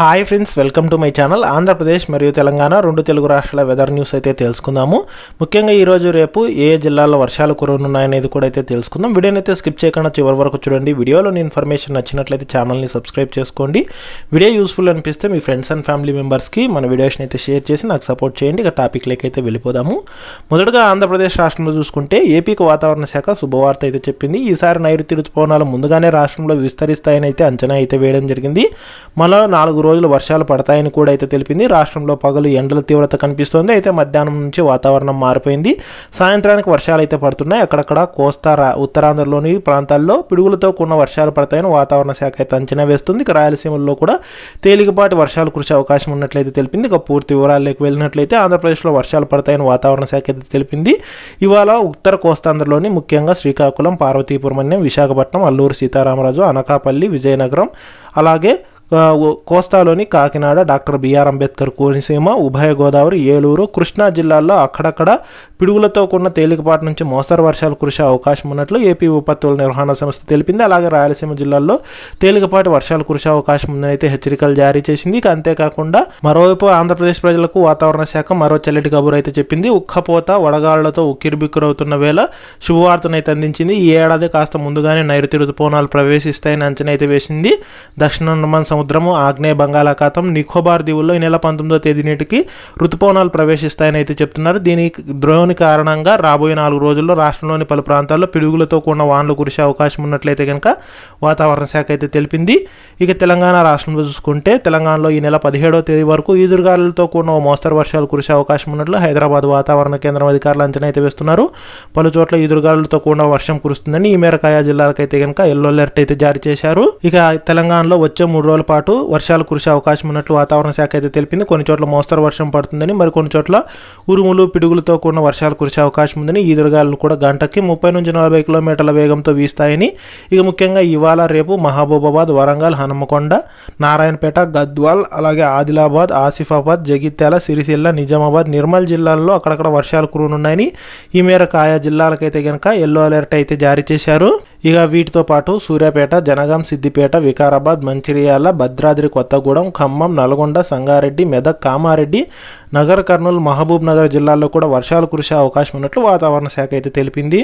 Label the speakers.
Speaker 1: Hi friends, welcome to my channel. Andhra Pradesh మరియు తెలంగాణ రెండు తెలుగు రాష్ట్రాల వెదర్ న్యూస్ అయితే తెలుసుకుందాము. ముఖ్యంగా ఈరోజు రేపు ఏ జిల్లాల్లో వర్షాలు కురవనున్నాయనేది కూడా అయితే తెలుసుకుందాం. వీడియోని అయితే స్కిప్ చేయకుండా చివరి వరకు చూడండి. వీడియోలోని ఇన్ఫర్మేషన్ నచ్చినట్లయితే ఛానల్ని సబ్స్క్రైబ్ చేసుకోండి. వీడియో యూస్ఫుల్ అనిపిస్తే మీ ఫ్రెండ్స్ అండ్ ఫ్యామిలీ మెంబర్స్కి మన వీడియోస్ని అయితే షేర్ చేసి నాకు సపోర్ట్ చేయండి. ఇక టాపిక్లోకి అయితే వెళ్ళిపోదాము. మొదటగా ఆంధ్రప్రదేశ్ రాష్ట్రంలో చూసుకుంటే ఏపీకి వాతావరణ శాఖ శుభవార్త అయితే చెప్పింది. ఈసారి నైరుతి రుతుపవనాలు ముందుగానే రాష్ట్రంలో విస్తరిస్తాయని అయితే అంచనా అయితే వేయడం జరిగింది. మరో 4 రోజులు వర్షాలు పడతాయని కూడా అయితే తెలిపింది. రాష్ట్రంలో పగలు ఎండల తీవ్రత కనిపిస్తోంది. అయితే మధ్యాహ్నం నుంచి వాతావరణం మారిపోయింది. సాయంత్రానికి వర్షాలు అయితే పడుతున్నాయి. అక్కడక్కడ కోస్తా ఉత్తరాంధ్రలోని ప్రాంతాల్లో పిడుగులతో కూడిన వర్షాలు పడతాయని వాతావరణ శాఖ అయితే అంచనా వేస్తుంది. ఇక రాయలసీమలో కూడా తేలికపాటి వర్షాలు కురిసే అవకాశం ఉన్నట్లయితే తెలిపింది. ఇక పూర్తి వివరాల్లోకి వెళ్ళినట్లయితే ఆంధ్రప్రదేశ్లో వర్షాలు పడతాయని వాతావరణ శాఖ అయితే తెలిపింది. ఇవాళ ఉత్తర కోస్తాంధ్రలోని ముఖ్యంగా శ్రీకాకుళం, పార్వతీపురం, విశాఖపట్నం, అల్లూరు సీతారామరాజు, అనకాపల్లి, విజయనగరం, అలాగే కోస్తాలోని కాకినాడ, డాక్టర్ బిఆర్ అంబేద్కర్ కోనసీమ, ఉభయ గోదావరి, ఏలూరు, కృష్ణా జిల్లాల్లో అక్కడక్కడ పిడుగులతో కూడిన తేలికపాటి నుంచి మోస్తరు వర్షాలు కురిసే అవకాశం ఉన్నట్లు ఏపీ విపత్తుల నిర్వహణ సంస్థ తెలిపింది. అలాగే రాయలసీమ జిల్లాల్లో తేలికపాటి వర్షాలు కురిసే అవకాశం ఉందని అయితే హెచ్చరికలు జారీ చేసింది. ఇక అంతేకాకుండా మరోవైపు ఆంధ్రప్రదేశ్ ప్రజలకు వాతావరణ శాఖ మరో చల్లటి కబురు అయితే చెప్పింది. ఉక్కపోత వడగాళ్లతో ఉక్కిరిబిక్కిరవుతున్న వేళ శుభవార్తనైతే అందించింది. ఈ ఏడాది కాస్త ముందుగానే నైరుతి రుతుపవనాలు ప్రవేశిస్తాయని అంచనా అయితే వేసింది. దక్షిణ సముద్రము, ఆగ్నేయ బంగాళాఖాతం, నికోబార్ దీవుల్లో ఈ నెల 19వ తేదీ నాటికి రుతుపవనాలు ప్రవేశిస్తాయని అయితే చెప్తున్నారు. ద్రోణి కారణంగా రాబోయే 4 రోజుల్లో రాష్ట్రంలోని పలు ప్రాంతాల్లో పిడుగులతో కూడిన వానలు కురిసే అవకాశం ఉన్నట్లయితే కనుక వాతావరణ శాఖ అయితే తెలిపింది. ఇక తెలంగాణ రాష్ట్రంలో చూసుకుంటే తెలంగాణలో ఈ నెల 17వ తేదీ వరకు ఈదురుగాలులతో కూడిన మోస్తరు వర్షాలు కురిసే అవకాశం ఉన్నట్లు హైదరాబాద్ వాతావరణ కేంద్రం అధికారులు అంచనా అయితే వేస్తున్నారు. పలు చోట్ల ఈదురుగాలులతో కూడిన వర్షం కురుస్తుందని ఈ మేరకు ఆయా జిల్లాలకైతే కనుక ఎల్లో అలర్ట్ అయితే జారీ చేశారు. ఇక తెలంగాణలో వచ్చే 3 రోజుల పాటు వర్షాలు కురిసే అవకాశం ఉన్నట్లు వాతావరణ శాఖ అయితే తెలిపింది. కొన్ని చోట్ల మోస్తరు వర్షం పడుతుందని, మరి కొన్ని చోట్ల ఉరుములు పిడుగులతో కూడిన వర్షాలు కురిసే అవకాశం ఉందని, ఈదురుగాలు కూడా గంటకి 30 నుంచి 40 కిలోమీటర్ల వేగంతో వీస్తాయని, ఇక ముఖ్యంగా ఇవాళ రేపు మహబూబాబాద్, వరంగల్, హనుమకొండ, నారాయణపేట, గద్వాల్, అలాగే ఆదిలాబాద్, ఆసిఫాబాద్, జగిత్యాల, సిరిసిల్ల, నిజామాబాద్, నిర్మల్ జిల్లాల్లో అక్కడక్కడ వర్షాలు కురవనున్నాయని ఈ మేరకు ఆయా జిల్లాలకైతే కనుక ఎల్లో అలర్ట్ అయితే జారీ చేశారు. ఇక వీటితో పాటు సూర్యాపేట, జనగాం, సిద్దిపేట, వికారాబాద్, మంచిర్యాల, భద్రాద్రి కొత్తగూడెం, ఖమ్మం, నల్గొండ, సంగారెడ్డి, మెదక్, కామారెడ్డి, నగర్ కర్నూలు, మహబూబ్ నగర్ జిల్లాల్లో కూడా వర్షాలు కురిసే అవకాశం ఉన్నట్లు వాతావరణ శాఖ అయితే తెలిపింది.